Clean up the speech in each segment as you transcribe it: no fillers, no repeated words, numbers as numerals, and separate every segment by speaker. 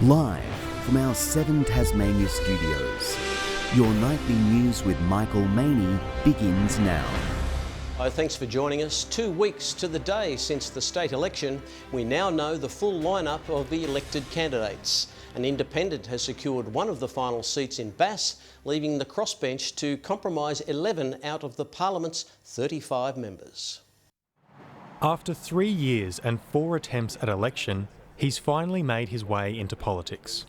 Speaker 1: Live from our 7 Tasmania studios, your nightly news with Michael Maney begins now.
Speaker 2: Oh, thanks for joining us. 2 weeks to the day since the state election, we now know the full lineup of the elected candidates. An independent has secured one of the final seats in Bass, leaving the crossbench to compromise 11 out of the Parliament's 35 members.
Speaker 3: After 3 years and 4 attempts at election, he's finally made his way into politics.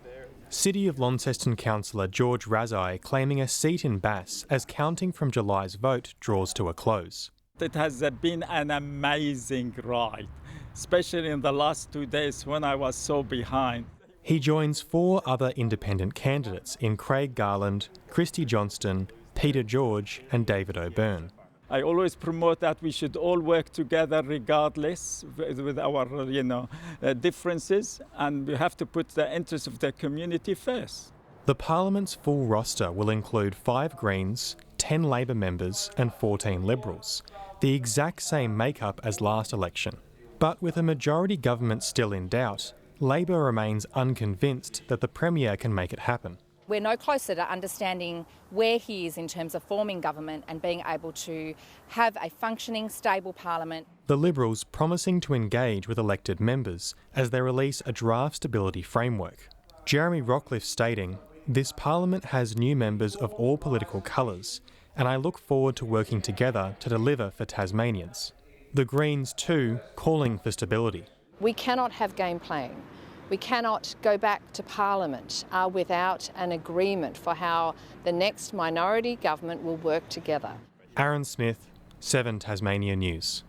Speaker 3: City of Launceston councillor George Razai claiming a seat in Bass as counting from July's vote draws to a close.
Speaker 4: It has been an amazing ride, especially in the last 2 days when I was so behind.
Speaker 3: He joins 4 other independent candidates in Craig Garland, Christy Johnston, Peter George and David O'Byrne.
Speaker 4: I always promote that we should all work together regardless with our differences, and we have to put the interests of the community first.
Speaker 3: The Parliament's full roster will include 5 Greens, 10 Labor members and 14 Liberals, the exact same makeup as last election. But with a majority government still in doubt, Labor remains unconvinced that the Premier can make it happen.
Speaker 5: We're no closer to understanding where he is in terms of forming government and being able to have a functioning, stable parliament.
Speaker 3: The Liberals promising to engage with elected members as they release a draft stability framework. Jeremy Rockcliffe stating, "This parliament has new members of all political colours, and I look forward to working together to deliver for Tasmanians." The Greens too calling for stability.
Speaker 5: We cannot have game playing. We cannot go back to Parliament without an agreement for how the next minority government will work together.
Speaker 3: Aaron Smith, 7 Tasmania News.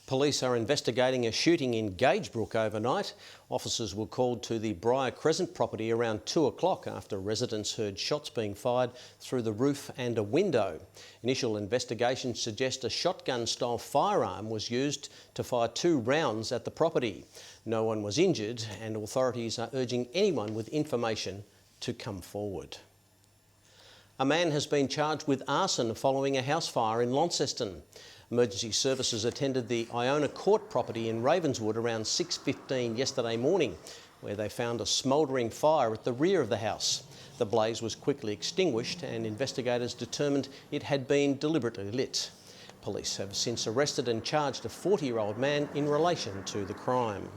Speaker 2: Police are investigating a shooting in Gagebrook overnight. Officers were called to the Briar Crescent property around 2 o'clock after residents heard shots being fired through the roof and a window. Initial investigations suggest a shotgun-style firearm was used to fire 2 rounds at the property. No one was injured, and authorities are urging anyone with information to come forward. A man has been charged with arson following a house fire in Launceston. Emergency services attended the Iona Court property in Ravenswood around 6:15 yesterday morning, where they found a smouldering fire at the rear of the house. The blaze was quickly extinguished and investigators determined it had been deliberately lit. Police have since arrested and charged a 40-year-old man in relation to the crime.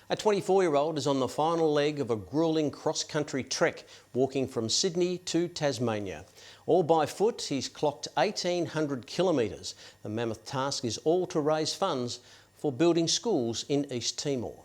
Speaker 2: A 24-year-old is on the final leg of a gruelling cross-country trek, walking from Sydney to Tasmania. All by foot, he's clocked 1,800 kilometres. The mammoth task is all to raise funds for building schools in East Timor.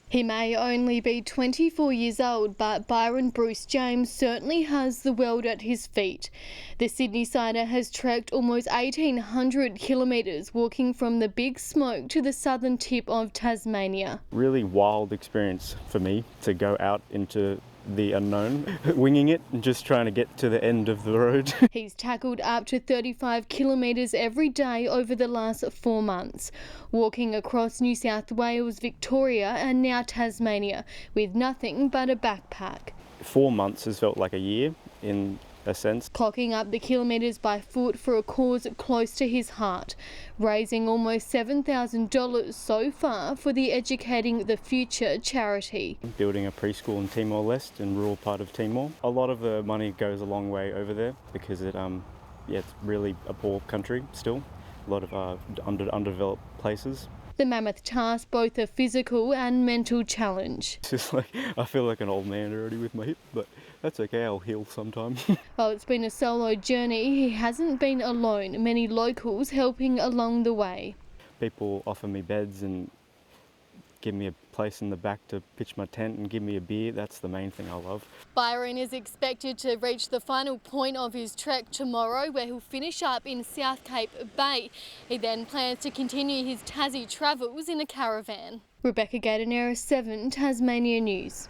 Speaker 6: He may only be 24 years old, but Byron Bruce James certainly has the world at his feet. The Sydney-sider has trekked almost 1,800 kilometres, walking from the Big Smoke to the southern tip of Tasmania.
Speaker 7: Really wild experience for me to go out into the unknown, winging it and just trying to get to the end of the road.
Speaker 6: He's tackled up to 35 kilometres every day over the last 4 months, walking across New South Wales, Victoria and now Tasmania with nothing but a backpack.
Speaker 7: 4 months has felt like a year in a sense.
Speaker 6: Clocking up the kilometres by foot for a cause close to his heart, raising almost $7,000 so far for the Educating the Future charity.
Speaker 7: Building a preschool in Timor-Leste, in rural part of Timor. A lot of the money goes a long way over there because it's really a poor country still. A lot of underdeveloped places.
Speaker 6: The mammoth task both a physical and mental challenge.
Speaker 7: It's just like, I feel like an old man already with my hip, but that's okay, I'll heal sometime.
Speaker 6: While it's been a solo journey, he hasn't been alone, many locals helping along the way.
Speaker 7: People offer me beds and give me a place in the back to pitch my tent and give me a beer. That's the main thing I love.
Speaker 6: Byron is expected to reach the final point of his trek tomorrow, where he'll finish up in South Cape Bay. He then plans to continue his Tassie travels in a caravan. Rebecca Gaidenera, 7 Tasmania News.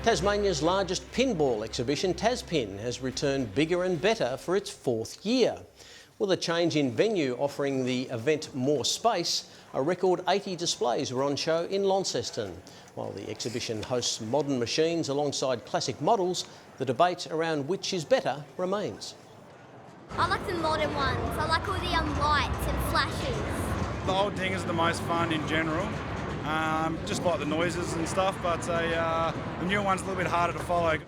Speaker 2: Tasmania's largest pinball exhibition, TasPin, has returned bigger and better for its 4th year. With a change in venue offering the event more space, a record 80 displays were on show in Launceston. While the exhibition hosts modern machines alongside classic models, the debate around which is better remains.
Speaker 8: I like the modern ones. I like all the lights and flashes. The old thing is the most fun in general, just like the noises and stuff, but the new one's a little bit harder to follow.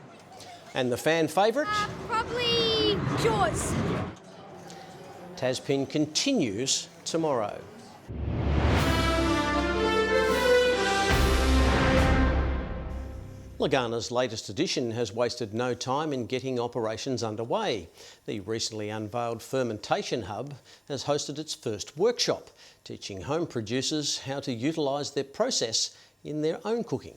Speaker 2: And the fan favourite?
Speaker 9: Probably Jaws.
Speaker 2: Taspin continues tomorrow. Lagana's latest edition has wasted no time in getting operations underway. The recently unveiled fermentation hub has hosted its first workshop, teaching home producers how to utilise their process in their own cooking.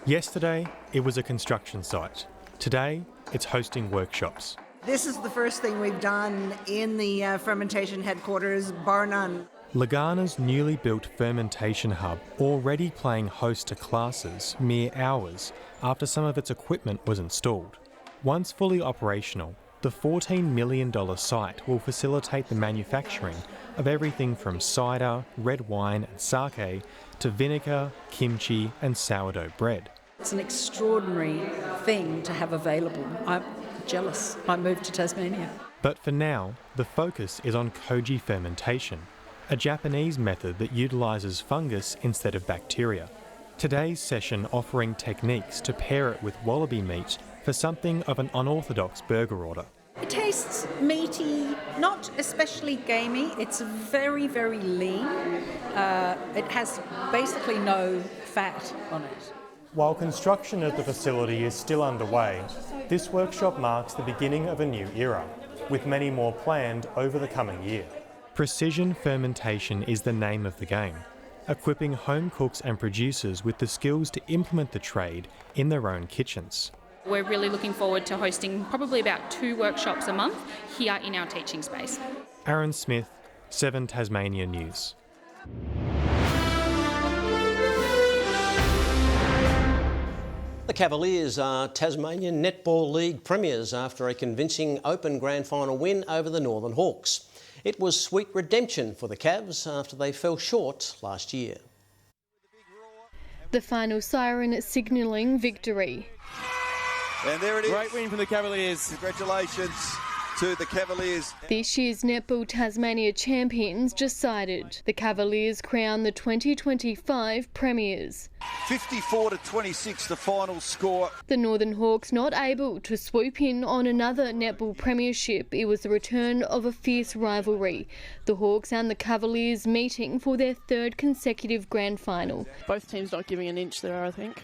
Speaker 3: Yesterday, it was a construction site. Today, it's hosting workshops.
Speaker 10: This is the first thing we've done in the fermentation headquarters, bar none.
Speaker 3: Lagana's newly built fermentation hub already playing host to classes mere hours after some of its equipment was installed. Once fully operational, the $14 million site will facilitate the manufacturing of everything from cider, red wine and sake to vinegar, kimchi and sourdough bread.
Speaker 11: It's an extraordinary thing to have available. I'm jealous. I moved to Tasmania.
Speaker 3: But for now, the focus is on koji fermentation, a Japanese method that utilises fungus instead of bacteria. Today's session offering techniques to pair it with wallaby meat for something of an unorthodox burger order.
Speaker 11: It tastes meaty, not especially gamey. It's very, very lean. It has basically no fat on it.
Speaker 3: While construction of the facility is still underway, this workshop marks the beginning of a new era, with many more planned over the coming year. Precision fermentation is the name of the game, equipping home cooks and producers with the skills to implement the trade in their own kitchens.
Speaker 12: We're really looking forward to hosting probably about 2 workshops a month here in our teaching space.
Speaker 3: Aaron Smith, 7 Tasmania News.
Speaker 2: The Cavaliers are Tasmanian Netball League premiers after a convincing Open Grand Final win over the Northern Hawks. It was sweet redemption for the Cavs after they fell short last year.
Speaker 6: The final siren signalling victory.
Speaker 13: And there it is.
Speaker 14: Great win from the Cavaliers.
Speaker 13: Congratulations to the Cavaliers.
Speaker 6: This year's Netball Tasmania champions decided. The Cavaliers crown the 2025 premiers.
Speaker 13: 54-26 the final score.
Speaker 6: The Northern Hawks not able to swoop in on another netball premiership. It was the return of a fierce rivalry. The Hawks and the Cavaliers meeting for their 3rd consecutive grand final.
Speaker 15: Both teams not giving an inch there, I think.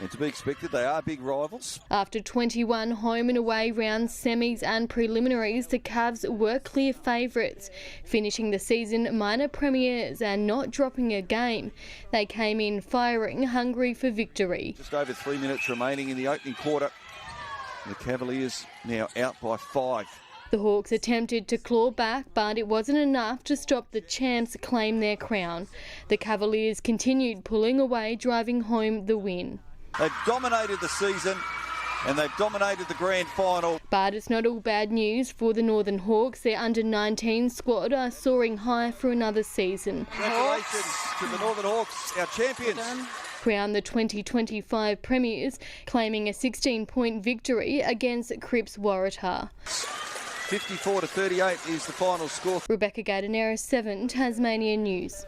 Speaker 13: And to be expected, they are big rivals.
Speaker 6: After 21 home and away rounds, semis and preliminaries, the Cavs were clear favourites, finishing the season minor premiers and not dropping a game. They came in firing, hungry for victory.
Speaker 13: Just over 3 minutes remaining in the opening quarter. The Cavaliers now out by 5.
Speaker 6: The Hawks attempted to claw back, but it wasn't enough to stop the champs claim their crown. The Cavaliers continued pulling away, driving home the win.
Speaker 13: They've dominated the season and they've dominated the grand final.
Speaker 6: But it's not all bad news for the Northern Hawks. Their under-19 squad are soaring high for another season.
Speaker 13: Congratulations to the Northern Hawks, our champions.
Speaker 6: Crowned the 2025 premiers, claiming a 16-point victory against Cripps Waratah.
Speaker 13: 54-38 is the final score.
Speaker 6: Rebecca Gaidenera, 7 Tasmania News.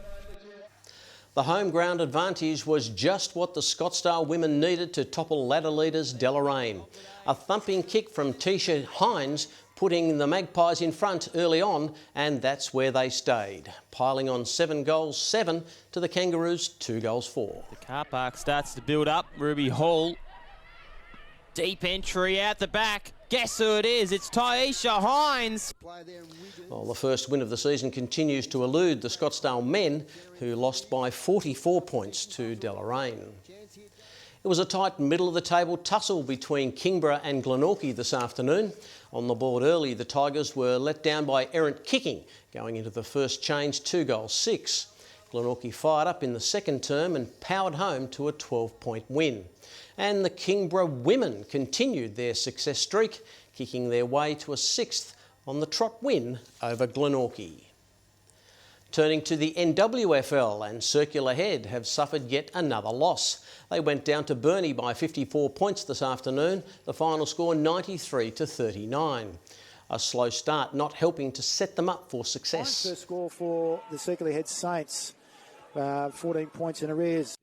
Speaker 2: The home ground advantage was just what the Scottsdale women needed to topple ladder leaders Deloraine. A thumping kick from Tisha Hines putting the Magpies in front early on, and that's where they stayed, piling on 7 goals, 7 to the Kangaroos 2 goals 4.
Speaker 14: The car park starts to build up. Ruby Hall, deep entry out the back. Guess who it is? It's Taisha Hines.
Speaker 2: Well, the first win of the season continues to elude the Scottsdale men, who lost by 44 points to Deloraine. It was a tight middle-of-the-table tussle between Kingborough and Glenorchy this afternoon. On the board early, the Tigers were let down by errant kicking, going into the first change 2 goals 6. Glenorchy fired up in the second term and powered home to a 12-point win. And the Kingborough women continued their success streak, kicking their way to a 6th on the trot win over Glenorchy. Turning to the NWFL, and Circular Head have suffered yet another loss. They went down to Burnie by 54 points this afternoon, the final score 93-39. A slow start not helping to set them up for success.
Speaker 16: First score for the Circular Head Saints, 14 points in arrears.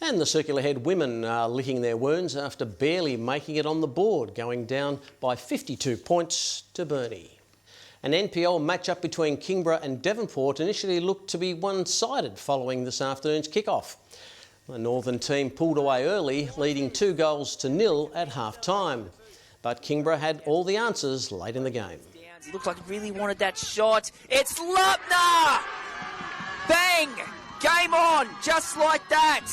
Speaker 2: And the Circular Head women are licking their wounds after barely making it on the board, going down by 52 points to Burnie. An NPL match-up between Kingborough and Devonport initially looked to be one-sided following this afternoon's kick-off. The Northern team pulled away early, leading 2-0 at half-time. But Kingborough had all the answers late in the game.
Speaker 17: Looks like he really wanted that shot. It's Lupner! Bang! Game on, just like that.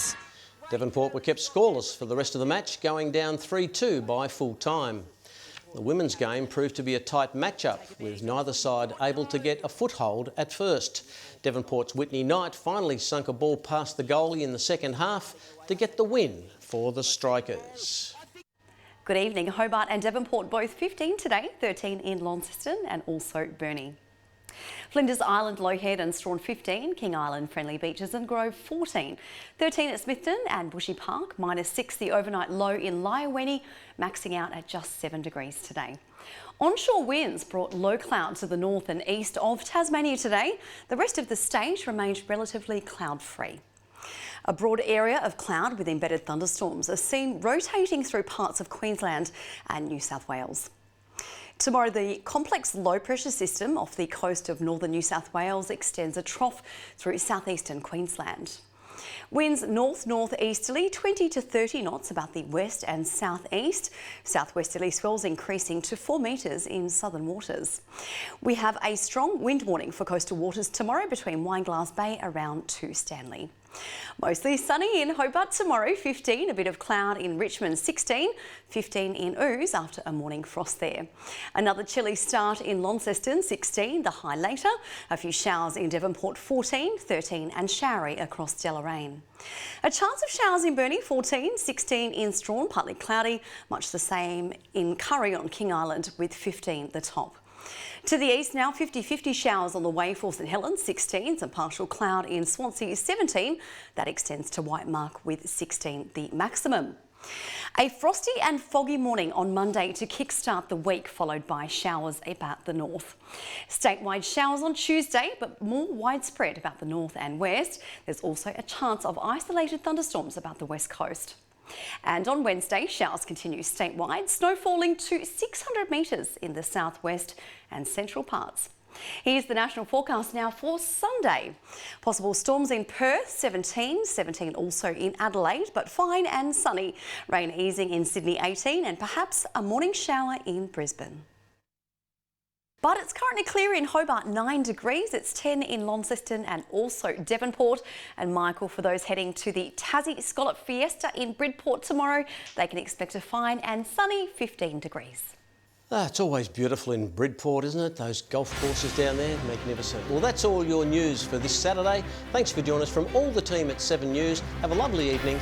Speaker 2: Devonport were kept scoreless for the rest of the match, going down 3-2 by full time. The women's game proved to be a tight match-up, with neither side able to get a foothold at first. Devonport's Whitney Knight finally sunk a ball past the goalie in the second half to get the win for the Strikers.
Speaker 18: Good evening. Hobart and Devonport both 15 today, 13 in Launceston and also Burnie. Flinders Island, Lowhead and Strawn 15, King Island, Friendly Beaches and Grove 14. 13 at Smithton and Bushy Park, -6 the overnight low in Lyoweny, maxing out at just 7 degrees today. Onshore winds brought low cloud to the north and east of Tasmania today. The rest of the state remained relatively cloud-free. A broad area of cloud with embedded thunderstorms are seen rotating through parts of Queensland and New South Wales. Tomorrow, the complex low-pressure system off the coast of northern New South Wales extends a trough through southeastern Queensland. Winds north-northeasterly 20 to 30 knots about the west and southeast. Southwesterly swells increasing to 4 metres in southern waters. We have a strong wind warning for coastal waters tomorrow between Wineglass Bay around to Stanley. Mostly sunny in Hobart tomorrow, 15, a bit of cloud in Richmond, 16, 15 in Ouse after a morning frost there. Another chilly start in Launceston, 16, the high later. A few showers in Devonport, 14, 13 and showery across Deloraine. A chance of showers in Burnie, 14, 16 in Strawn, partly cloudy, much the same in Curry on King Island with 15 the top. To the east now, 50-50 showers on the way for St Helens, 16, some partial cloud in Swansea, 17. That extends to White Mark with 16 the maximum. A frosty and foggy morning on Monday to kickstart the week, followed by showers about the north. Statewide showers on Tuesday, but more widespread about the north and west. There's also a chance of isolated thunderstorms about the west coast. And on Wednesday, showers continue statewide, snow falling to 600 metres in the southwest and central parts. Here's the national forecast now for Sunday. Possible storms in Perth, 17 also in Adelaide, but fine and sunny. Rain easing in Sydney, 18, and perhaps a morning shower in Brisbane. But it's currently clear in Hobart, 9 degrees. It's 10 in Launceston and also Devonport. And Michael, for those heading to the Tassie Scallop Fiesta in Bridport tomorrow, they can expect a fine and sunny 15 degrees.
Speaker 2: It's always beautiful in Bridport, isn't it? Those golf courses down there, magnificent. Well, that's all your news for this Saturday. Thanks for joining us from all the team at 7 News. Have a lovely evening.